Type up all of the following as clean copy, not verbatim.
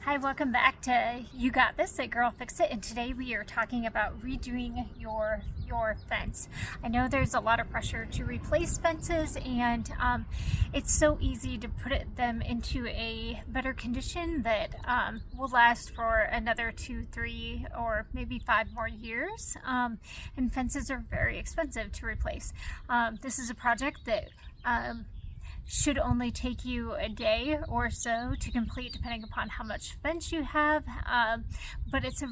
Hi, welcome back to You Got This at Girl Fix It, and today we are talking about redoing your fence. I know there's a lot of pressure to replace fences, and it's so easy to put them into a better condition that will last for another 2, 3, or maybe 5 more years. And fences are very expensive to replace. This is a project that should only take you a day or so to complete, depending upon how much fence you have, but it's a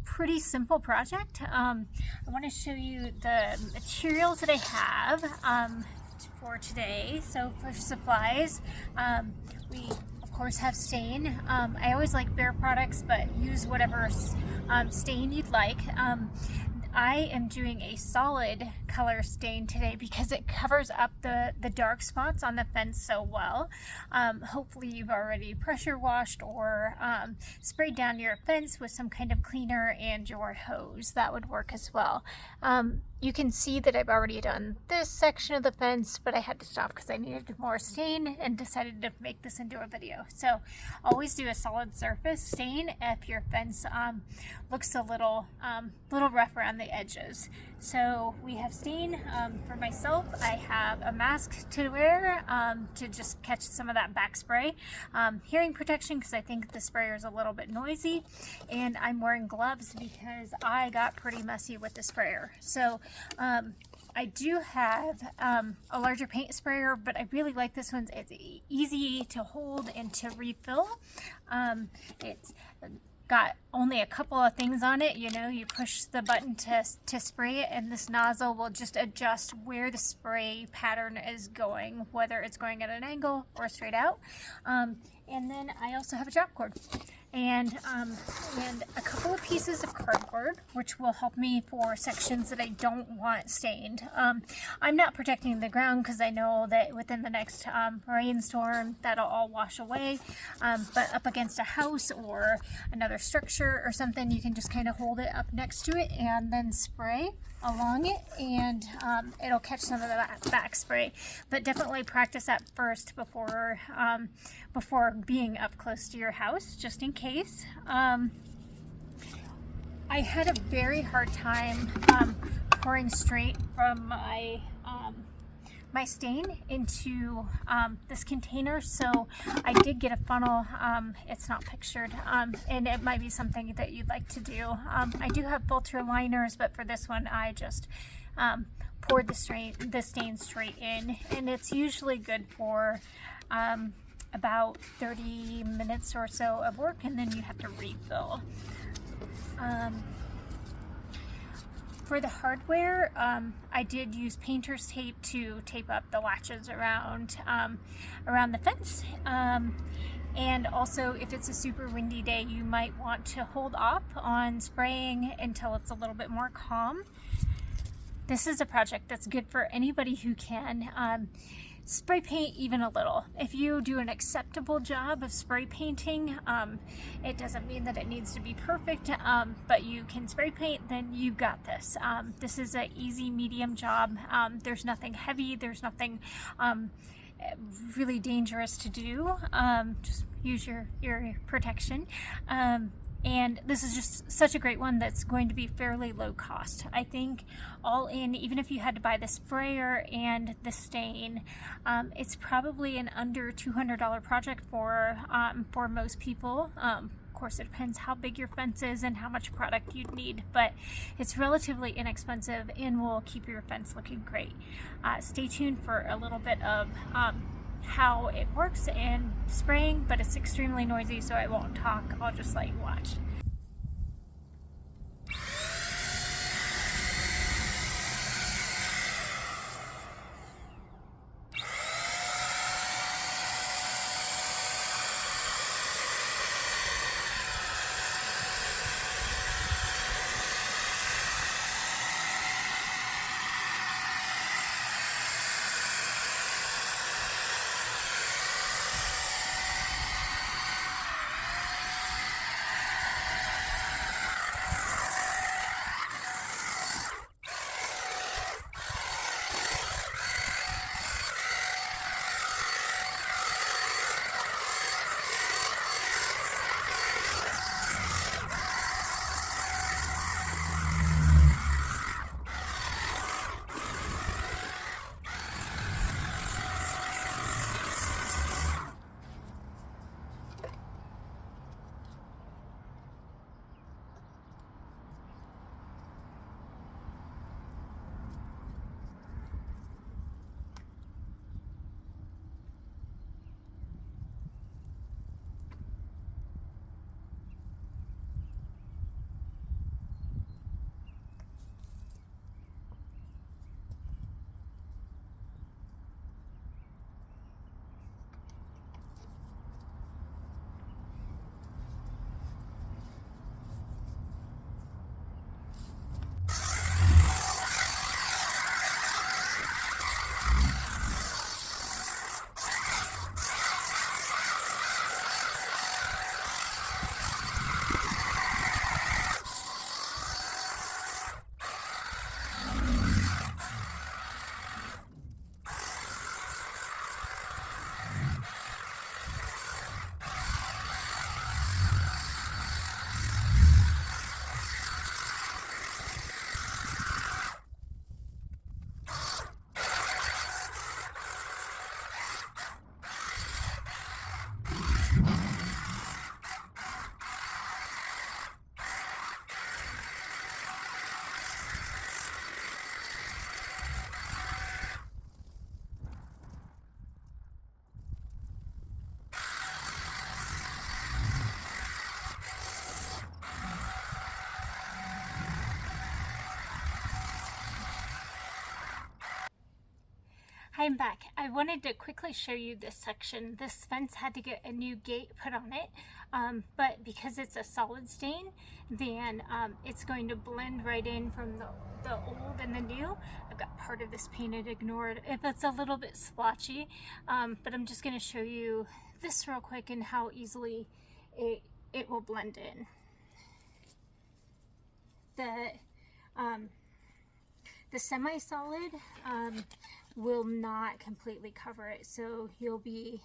pretty simple project. I want to show you the materials that I have for today. So for supplies, we of course have stain. I always like Behr products, but use whatever stain you'd like. I am doing a solid color stain today because it covers up the dark spots on the fence so well. Hopefully you've already pressure washed or sprayed down your fence with some kind of cleaner and your hose. That would work as well. You can see that I've already done this section of the fence, but I had to stop because I needed more stain and decided to make this into a video. So always do a solid surface stain if your fence looks a little rough around the edges. So we have stain. For myself, I have a mask to wear to just catch some of that back spray. Hearing protection because I think the sprayer is a little bit noisy, and I'm wearing gloves because I got pretty messy with the sprayer. So I do have a larger paint sprayer, but I really like this one. It's easy to hold and to refill. It's got only a couple of things on it. You know, you push the button to spray it, and this nozzle will just adjust where the spray pattern is going, whether it's going at an angle or straight out. And then I also have a drop cord and a couple of pieces of cardboard, which will help me for sections that I don't want stained. I'm not protecting the ground because I know that within the next rainstorm that'll all wash away, but up against a house or another structure or something, you can just kind of hold it up next to it and then spray along it, and it'll catch some of the back spray. But definitely practice that first before being up close to your house, just in case. I had a very hard time pouring straight from my stain into this container, so I did get a funnel. It's not pictured, and it might be something that you'd like to do. I do have filter liners, but for this one I just poured the stain straight in, and it's usually good for about 30 minutes or so of work, and then you have to refill. For the hardware, I did use painter's tape to tape up the latches around the fence. And also, if it's a super windy day, you might want to hold off on spraying until it's a little bit more calm. This is a project that's good for anybody who can spray paint even a little. If you do an acceptable job of spray painting, it doesn't mean that it needs to be perfect, but you can spray paint, then you got this. This is an easy medium job. There's nothing heavy, there's nothing really dangerous to do. Just use your protection. And this is just such a great one that's going to be fairly low cost. I think all in, even if you had to buy the sprayer and the stain, it's probably an under $200 project for most people. Of course, it depends how big your fence is and how much product you'd need, but it's relatively inexpensive and will keep your fence looking great. Stay tuned for a little bit of how it works in spraying, but it's extremely noisy, so I won't talk. I'll just let you watch. I'm back. I wanted to quickly show you this section. This fence had to get a new gate put on it, but because it's a solid stain, then it's going to blend right in from the old and the new. I've got part of this painted, ignored if it's a little bit splotchy, but I'm just going to show you this real quick and how easily it will blend in. The semi-solid will not completely cover it, so you'll be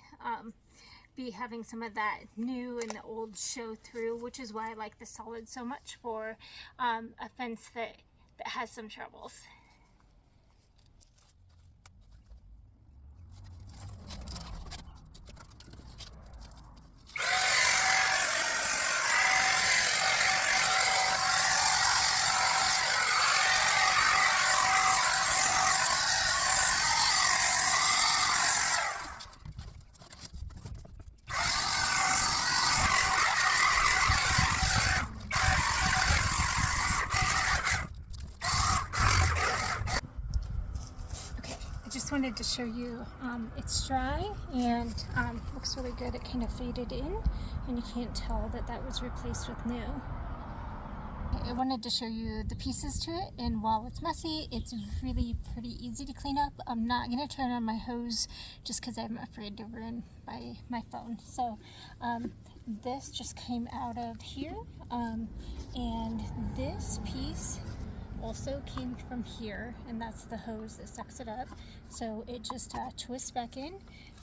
having some of that new and the old show through, which is why I like the solid so much for a fence that has some troubles. I just wanted to show you it's dry and looks really good. It kind of faded in and you can't tell that was replaced with new. I wanted to show you the pieces to it, and while it's messy, it's really pretty easy to clean up. I'm not going to turn on my hose just because I'm afraid to ruin my phone. So this just came out of here, and this piece also came from here, and that's the hose that sucks it up. So it just twists back in,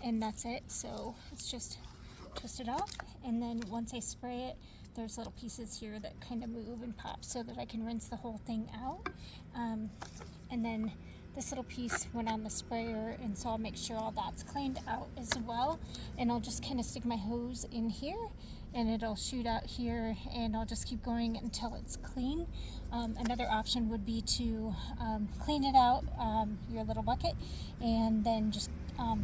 and that's it. So it's just twist it off, and then once I spray it, there's little pieces here that kind of move and pop so that I can rinse the whole thing out. And then this little piece went on the sprayer, and so I'll make sure all that's cleaned out as well. And I'll just kind of stick my hose in here and it'll shoot out here, and I'll just keep going until it's clean. Another option would be to clean it out, your little bucket, and then just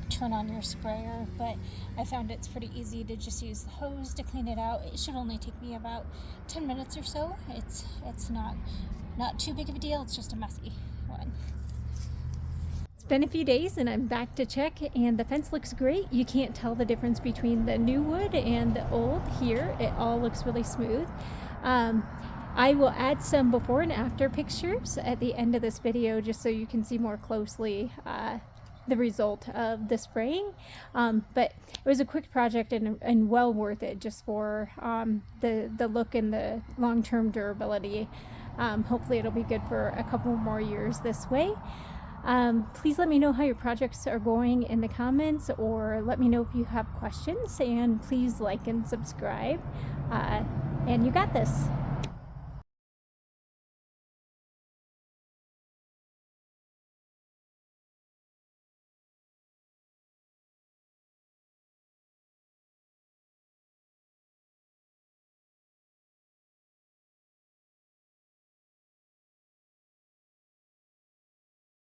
turn on your sprayer, but I found it's pretty easy to just use the hose to clean it out. It should only take me about 10 minutes or so. It's not too big of a deal. It's just a messy one. It's been a few days and I'm back to check, and the fence looks great. You can't tell the difference between the new wood and the old here. It all looks really smooth. I will add some before and after pictures at the end of this video just so you can see more closely the result of the spraying, but it was a quick project and well worth it just for the look and the long-term durability. Hopefully it'll be good for a couple more years this way. Please let me know how your projects are going in the comments, or let me know if you have questions, and please like and subscribe, and you got this.